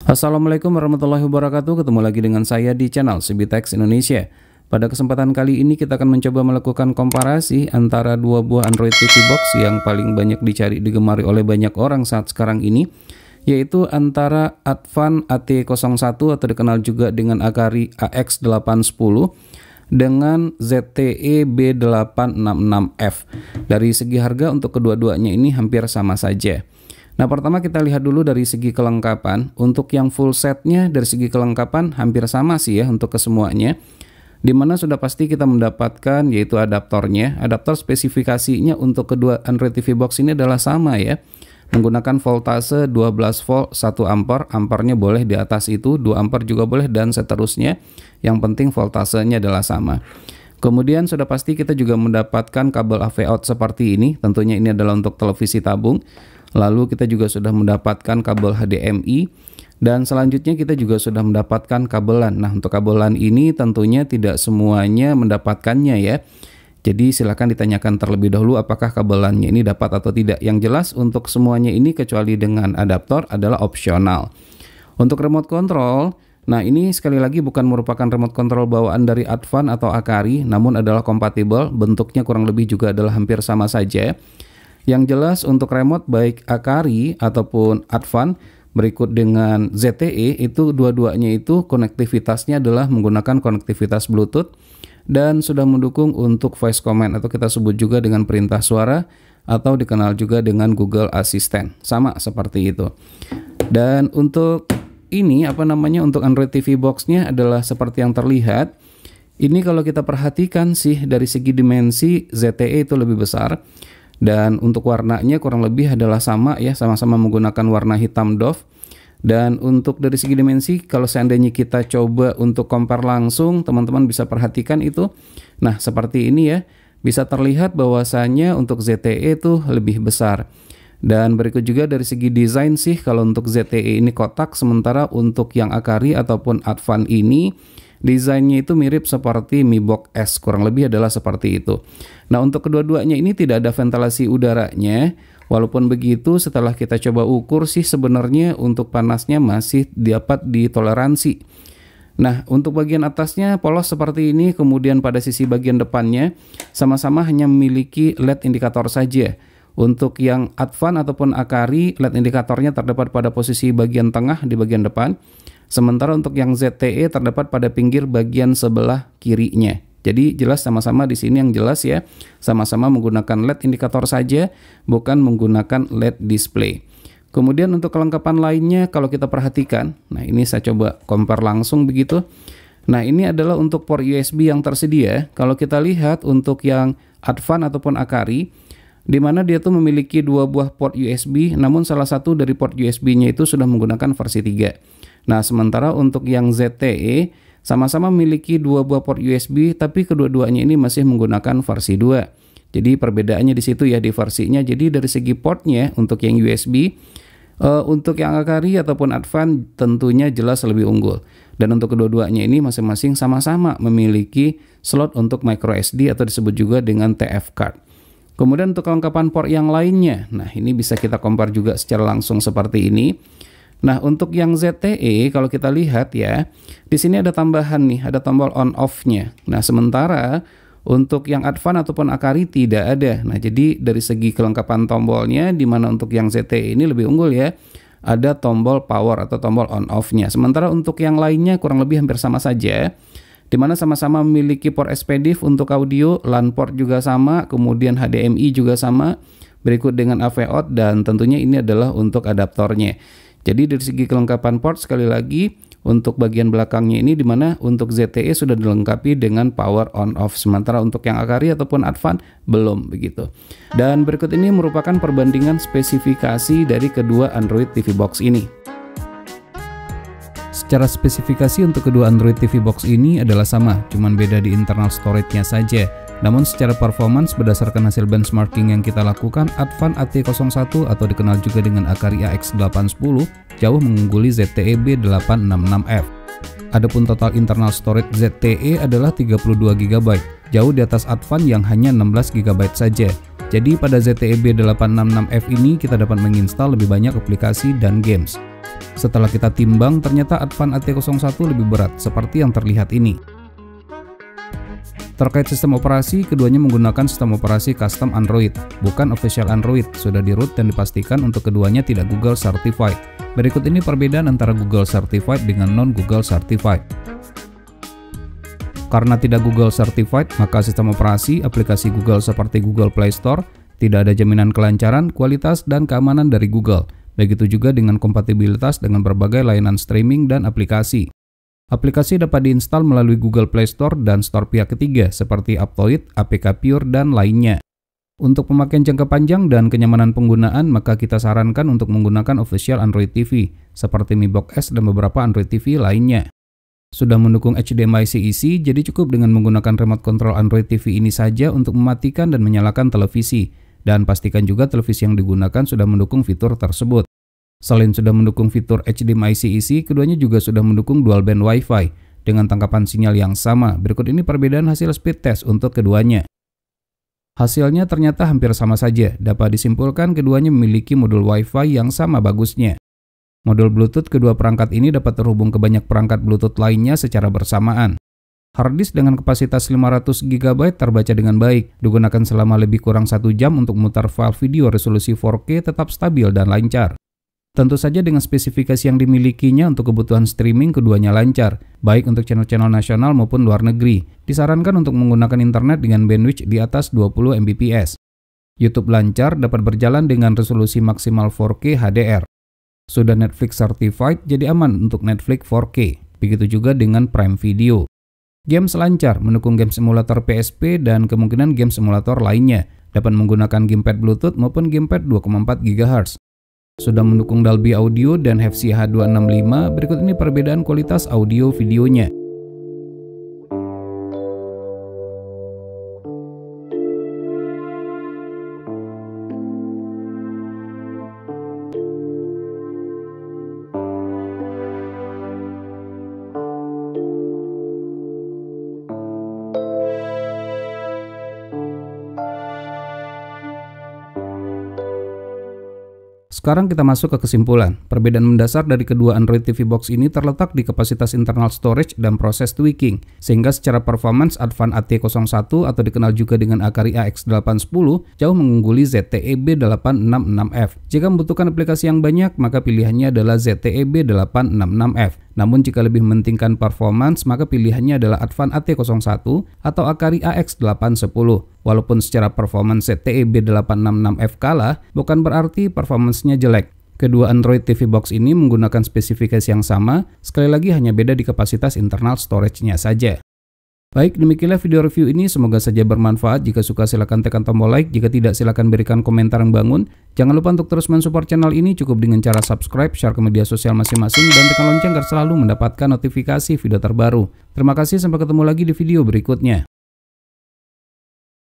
Assalamualaikum warahmatullahi wabarakatuh. Ketemu lagi dengan saya di channel Cibitex Indonesia. Pada kesempatan kali ini kita akan mencoba melakukan komparasi antara dua buah Android TV Box yang paling banyak dicari digemari oleh banyak orang saat sekarang ini, yaitu antara Advan AT01 atau dikenal juga dengan Akari AX810 dengan ZTE B866F. Dari segi harga untuk kedua-duanya ini hampir sama saja. Nah, pertama kita lihat dulu dari segi kelengkapan. Untuk yang full setnya dari segi kelengkapan hampir sama sih ya untuk kesemuanya. Dimana sudah pasti kita mendapatkan yaitu adaptornya. Adaptor spesifikasinya untuk kedua Android TV Box ini adalah sama ya. Menggunakan voltase 12 volt 1 ampere. Ampernya boleh di atas itu, 2 ampere juga boleh dan seterusnya. Yang penting voltasenya adalah sama. Kemudian sudah pasti kita juga mendapatkan kabel AV out seperti ini. Tentunya ini adalah untuk televisi tabung. Lalu kita juga sudah mendapatkan kabel HDMI dan selanjutnya kita juga sudah mendapatkan kabelan. Nah, untuk kabelan ini tentunya tidak semuanya mendapatkannya ya. Jadi silakan ditanyakan terlebih dahulu apakah kabelannya ini dapat atau tidak. Yang jelas untuk semuanya ini kecuali dengan adaptor adalah opsional. Untuk remote control, nah ini sekali lagi bukan merupakan remote control bawaan dari Advan atau Akari, namun adalah kompatibel. Bentuknya kurang lebih juga adalah hampir sama saja. Yang jelas untuk remote baik Akari ataupun Advan berikut dengan ZTE itu dua-duanya itu konektivitasnya adalah menggunakan konektivitas Bluetooth dan sudah mendukung untuk voice command atau kita sebut juga dengan perintah suara atau dikenal juga dengan Google Assistant. Sama seperti itu. Dan untuk ini untuk Android TV Box-nya adalah seperti yang terlihat. Ini kalau kita perhatikan sih dari segi dimensi ZTE itu lebih besar. Dan untuk warnanya kurang lebih adalah sama ya, sama-sama menggunakan warna hitam doff. Dan untuk dari segi dimensi, kalau seandainya kita coba untuk compare langsung, teman-teman bisa perhatikan itu. Nah, seperti ini ya, bisa terlihat bahwasanya untuk ZTE itu lebih besar. Dan berikut juga dari segi desain sih, kalau untuk ZTE ini kotak, sementara untuk yang Akari ataupun Advan ini desainnya itu mirip seperti Mi Box S, kurang lebih adalah seperti itu. Nah, untuk kedua-duanya ini tidak ada ventilasi udaranya. Walaupun begitu, setelah kita coba ukur sih sebenarnya untuk panasnya masih dapat ditoleransi. Nah, untuk bagian atasnya polos seperti ini, kemudian pada sisi bagian depannya sama-sama hanya memiliki LED indikator saja. Untuk yang Advan ataupun Akari, LED indikatornya terdapat pada posisi bagian tengah di bagian depan. Sementara untuk yang ZTE terdapat pada pinggir bagian sebelah kirinya. Jadi jelas sama-sama di sini yang jelas ya, sama-sama menggunakan LED indikator saja, bukan menggunakan LED display. Kemudian untuk kelengkapan lainnya kalau kita perhatikan, nah ini saya coba compare langsung begitu. Nah, ini adalah untuk port USB yang tersedia. Kalau kita lihat untuk yang Advan ataupun Akari, di mana dia tuh memiliki dua buah port USB, namun salah satu dari port USB-nya itu sudah menggunakan versi 3. Nah, sementara untuk yang ZTE sama-sama memiliki dua buah port USB, tapi kedua-duanya ini masih menggunakan versi 2. Jadi perbedaannya di situ ya di versinya. Jadi dari segi portnya untuk yang USB, untuk yang Akari ataupun Advan tentunya jelas lebih unggul. Dan untuk kedua-duanya ini masing-masing sama-sama memiliki slot untuk micro SD atau disebut juga dengan TF card. Kemudian untuk kelengkapan port yang lainnya, nah ini bisa kita compare juga secara langsung seperti ini. Nah, untuk yang ZTE kalau kita lihat ya, di sini ada tambahan nih, ada tombol on off-nya. Nah, sementara untuk yang Advan ataupun Akari tidak ada. Nah, jadi dari segi kelengkapan tombolnya, di mana untuk yang ZTE ini lebih unggul ya, ada tombol power atau tombol on off-nya. Sementara untuk yang lainnya kurang lebih hampir sama saja, di mana sama-sama memiliki port SPDIF untuk audio, LAN port juga sama, kemudian HDMI juga sama, berikut dengan AV out, dan tentunya ini adalah untuk adaptornya. Jadi dari segi kelengkapan port sekali lagi untuk bagian belakangnya ini dimana untuk ZTE sudah dilengkapi dengan power on off, sementara untuk yang Akari ataupun Advan belum begitu. Dan berikut ini merupakan perbandingan spesifikasi dari kedua Android TV Box ini. Secara spesifikasi untuk kedua Android TV Box ini adalah sama, cuman beda di internal storage-nya saja. Namun secara performance berdasarkan hasil benchmarking yang kita lakukan, Advan AT01 atau dikenal juga dengan Akari AX810 jauh mengungguli ZTE B866F. Adapun total internal storage ZTE adalah 32 GB, jauh di atas Advan yang hanya 16 GB saja. Jadi pada ZTE B866F ini kita dapat menginstal lebih banyak aplikasi dan games. Setelah kita timbang, ternyata Advan AT01 lebih berat, seperti yang terlihat ini. Terkait sistem operasi, keduanya menggunakan sistem operasi custom Android, bukan official Android, sudah di-root dan dipastikan untuk keduanya tidak Google Certified. Berikut ini perbedaan antara Google Certified dengan non-Google Certified. Karena tidak Google Certified, maka sistem operasi aplikasi Google seperti Google Play Store tidak ada jaminan kelancaran, kualitas, dan keamanan dari Google. Begitu juga dengan kompatibilitas dengan berbagai layanan streaming dan aplikasi. Aplikasi dapat diinstal melalui Google Play Store dan store pihak ketiga seperti Aptoide, APK Pure, dan lainnya. Untuk pemakaian jangka panjang dan kenyamanan penggunaan, maka kita sarankan untuk menggunakan official Android TV seperti Mi Box S dan beberapa Android TV lainnya. Sudah mendukung HDMI CEC, jadi cukup dengan menggunakan remote control Android TV ini saja untuk mematikan dan menyalakan televisi. Dan pastikan juga televisi yang digunakan sudah mendukung fitur tersebut. Selain sudah mendukung fitur HDMI CEC, keduanya juga sudah mendukung dual band Wi-Fi dengan tangkapan sinyal yang sama. Berikut ini perbedaan hasil speed test untuk keduanya. Hasilnya ternyata hampir sama saja. Dapat disimpulkan keduanya memiliki modul Wi-Fi yang sama bagusnya. Modul Bluetooth kedua perangkat ini dapat terhubung ke banyak perangkat Bluetooth lainnya secara bersamaan. Harddisk dengan kapasitas 500 GB terbaca dengan baik, digunakan selama lebih kurang 1 jam untuk memutar file video resolusi 4K tetap stabil dan lancar. Tentu saja dengan spesifikasi yang dimilikinya untuk kebutuhan streaming keduanya lancar, baik untuk channel-channel nasional maupun luar negeri. Disarankan untuk menggunakan internet dengan bandwidth di atas 20 Mbps. YouTube lancar dapat berjalan dengan resolusi maksimal 4K HDR. Sudah Netflix Certified, jadi aman untuk Netflix 4K. Begitu juga dengan Prime Video. Games lancar, mendukung game simulator PSP dan kemungkinan game simulator lainnya. Dapat menggunakan gamepad Bluetooth maupun gamepad 2,4 GHz. Sudah mendukung Dolby Audio dan HFC H265. Berikut ini perbedaan kualitas audio videonya. Sekarang kita masuk ke kesimpulan. Perbedaan mendasar dari kedua Android TV Box ini terletak di kapasitas internal storage dan proses tweaking, sehingga secara performance Advan AT01 atau dikenal juga dengan Akari AX810 jauh mengungguli ZTE B866F. Jika membutuhkan aplikasi yang banyak, maka pilihannya adalah ZTE B866F. Namun jika lebih mementingkan performance, maka pilihannya adalah Advan AT01 atau Akari AX810. Walaupun secara performance ZTE B866F kalah, bukan berarti performance-nya jelek. Kedua Android TV Box ini menggunakan spesifikasi yang sama, sekali lagi hanya beda di kapasitas internal storage-nya saja. Baik, demikianlah video review ini, semoga saja bermanfaat. Jika suka silahkan tekan tombol like, jika tidak silahkan berikan komentar yang bangun. Jangan lupa untuk terus mensupport channel ini cukup dengan cara subscribe, share ke media sosial masing-masing, dan tekan lonceng agar selalu mendapatkan notifikasi video terbaru. Terima kasih, sampai ketemu lagi di video berikutnya.